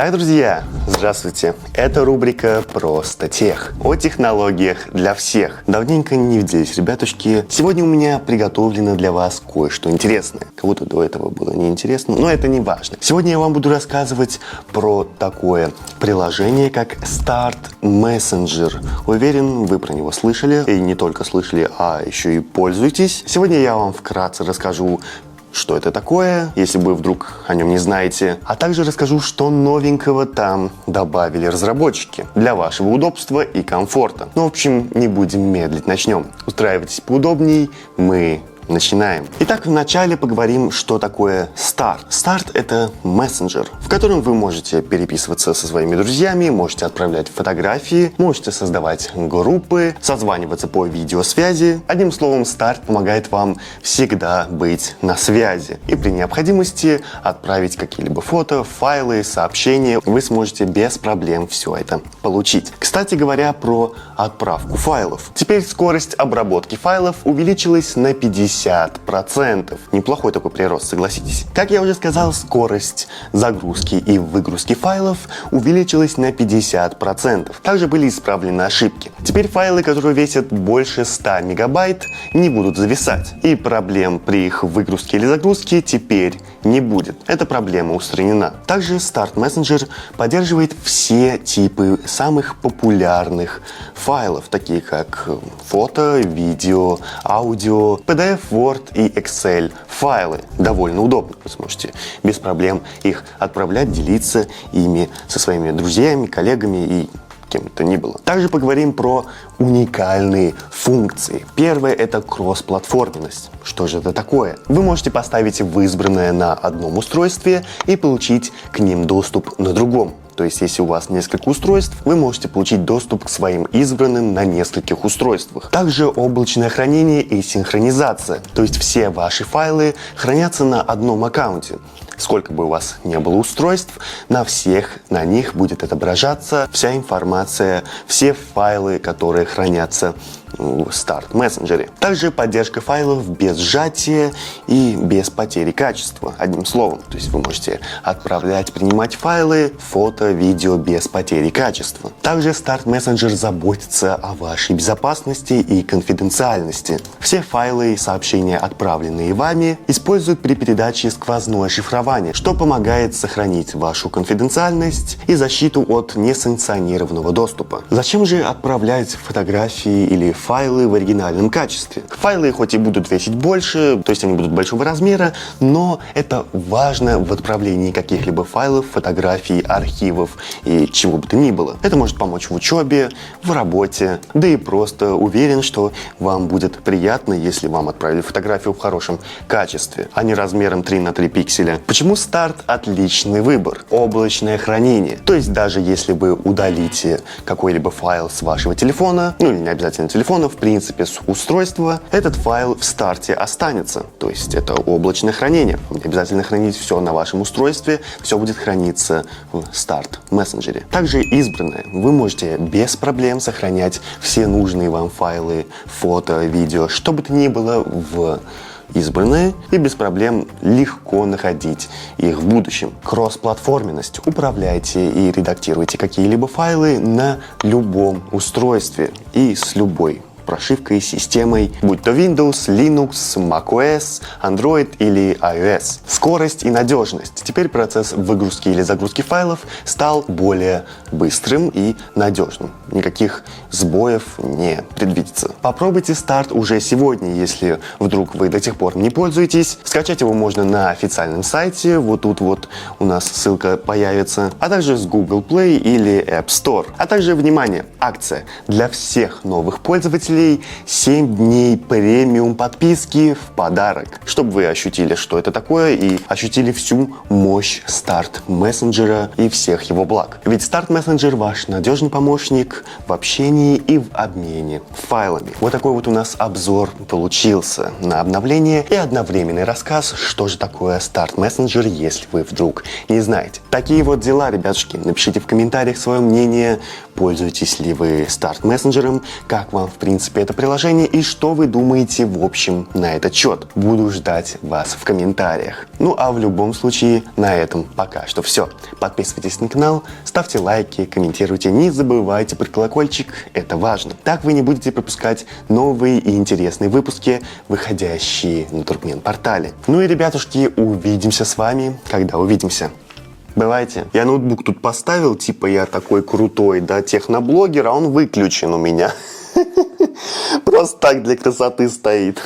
Итак, друзья, здравствуйте. Это рубрика «Просто тех». О технологиях для всех. Давненько не виделись, ребятушки. Сегодня у меня приготовлено для вас кое-что интересное. Кому-то до этого было неинтересно, но это не важно. Сегодня я вам буду рассказывать про такое приложение, как Start Messenger. Уверен, вы про него слышали. И не только слышали, а еще и пользуетесь. Сегодня я вам вкратце расскажу, что это такое, если вы вдруг о нем не знаете. А также расскажу, что новенького там добавили разработчики для вашего удобства и комфорта. Ну, в общем, не будем медлить, начнем. Устраивайтесь поудобней, мы начинаем. Итак, вначале поговорим, что такое Start. Start — это мессенджер, в котором вы можете переписываться со своими друзьями, можете отправлять фотографии, можете создавать группы, созваниваться по видеосвязи. Одним словом, Start помогает вам всегда быть на связи. И при необходимости отправить какие-либо фото, файлы, сообщения. Вы сможете без проблем все это получить. Кстати говоря, про отправку файлов. Теперь скорость обработки файлов увеличилась на 50%. Неплохой такой прирост, согласитесь. Как я уже сказал, скорость загрузки и выгрузки файлов увеличилась на 50%. Также были исправлены ошибки. Теперь файлы, которые весят больше 100 мегабайт, не будут зависать. И проблем при их выгрузке или загрузке теперь не будет. Эта проблема устранена. Также Start Messenger поддерживает все типы самых популярных файлов, такие как фото, видео, аудио, PDF, Word и Excel файлы. Довольно удобно. Вы сможете без проблем их отправлять, делиться ими со своими друзьями, коллегами и кем бы то ни было. Также поговорим про уникальные функции. Первое — это кроссплатформенность. Что же это такое? Вы можете поставить в избранное на одном устройстве и получить к ним доступ на другом. То есть, если у вас несколько устройств, вы можете получить доступ к своим избранным на нескольких устройствах. Также облачное хранение и синхронизация. То есть, все ваши файлы хранятся на одном аккаунте. Сколько бы у вас не было устройств, на всех на них будет отображаться вся информация, все файлы, которые хранятся в Start Messenger. Также поддержка файлов без сжатия и без потери качества. Одним словом, то есть вы можете отправлять, принимать файлы, фото, видео без потери качества. Также Start Messenger заботится о вашей безопасности и конфиденциальности. Все файлы и сообщения, отправленные вами, используют при передаче сквозное шифрование, что помогает сохранить вашу конфиденциальность и защиту от несанкционированного доступа. Зачем же отправлять фотографии или файлы в оригинальном качестве? Файлы хоть и будут весить больше, то есть они будут большого размера, но это важно в отправлении каких-либо файлов, фотографий, архивов и чего бы то ни было. Это может помочь в учебе, в работе, да и просто уверен, что вам будет приятно, если вам отправили фотографию в хорошем качестве, а не размером 3 на 3 пикселя. Почему Start отличный выбор? Облачное хранение. То есть даже если вы удалите какой-либо файл с вашего телефона, ну или не обязательно телефона, в принципе, с устройства, этот файл в старте останется. То есть это облачное хранение. Не обязательно хранить все на вашем устройстве, все будет храниться в Start Messenger. Также избранное. Вы можете без проблем сохранять все нужные вам файлы, фото, видео, что бы то ни было в избранные, и без проблем легко находить их в будущем. Кроссплатформенность. Управляйте и редактируйте какие-либо файлы на любом устройстве и с любой прошивкой и системой, будь то Windows, Linux, macOS, Android или iOS. Скорость и надежность. Теперь процесс выгрузки или загрузки файлов стал более быстрым и надежным. Никаких сбоев не предвидится. Попробуйте Start уже сегодня, если вдруг вы до сих пор не пользуетесь. Скачать его можно на официальном сайте, вот тут вот у нас ссылка появится, а также с Google Play или App Store. А также, внимание, акция для всех новых пользователей: 7 дней премиум подписки в подарок, чтобы вы ощутили, что это такое, и ощутили всю мощь Start Messenger и всех его благ. Ведь Start Messenger ваш надежный помощник в общении и в обмене файлами. Вот такой вот у нас обзор получился на обновление и одновременный рассказ, что же такое Start Messenger, если вы вдруг не знаете. Такие вот дела, ребятушки. Напишите в комментариях свое мнение пользуетесь ли вы Start мессенджером, как вам в принципе это приложение и что вы думаете в общем на этот счет. Буду ждать вас в комментариях. Ну а в любом случае на этом пока что все. Подписывайтесь на канал, ставьте лайки, комментируйте, не забывайте про колокольчик, это важно. Так вы не будете пропускать новые и интересные выпуски, выходящие на Туркмен-портале. Ну и, ребятушки, увидимся с вами, когда увидимся. Бывайте. Я ноутбук тут поставил, типа я такой крутой, да, техноблогер, а он выключен у меня. Просто так для красоты стоит.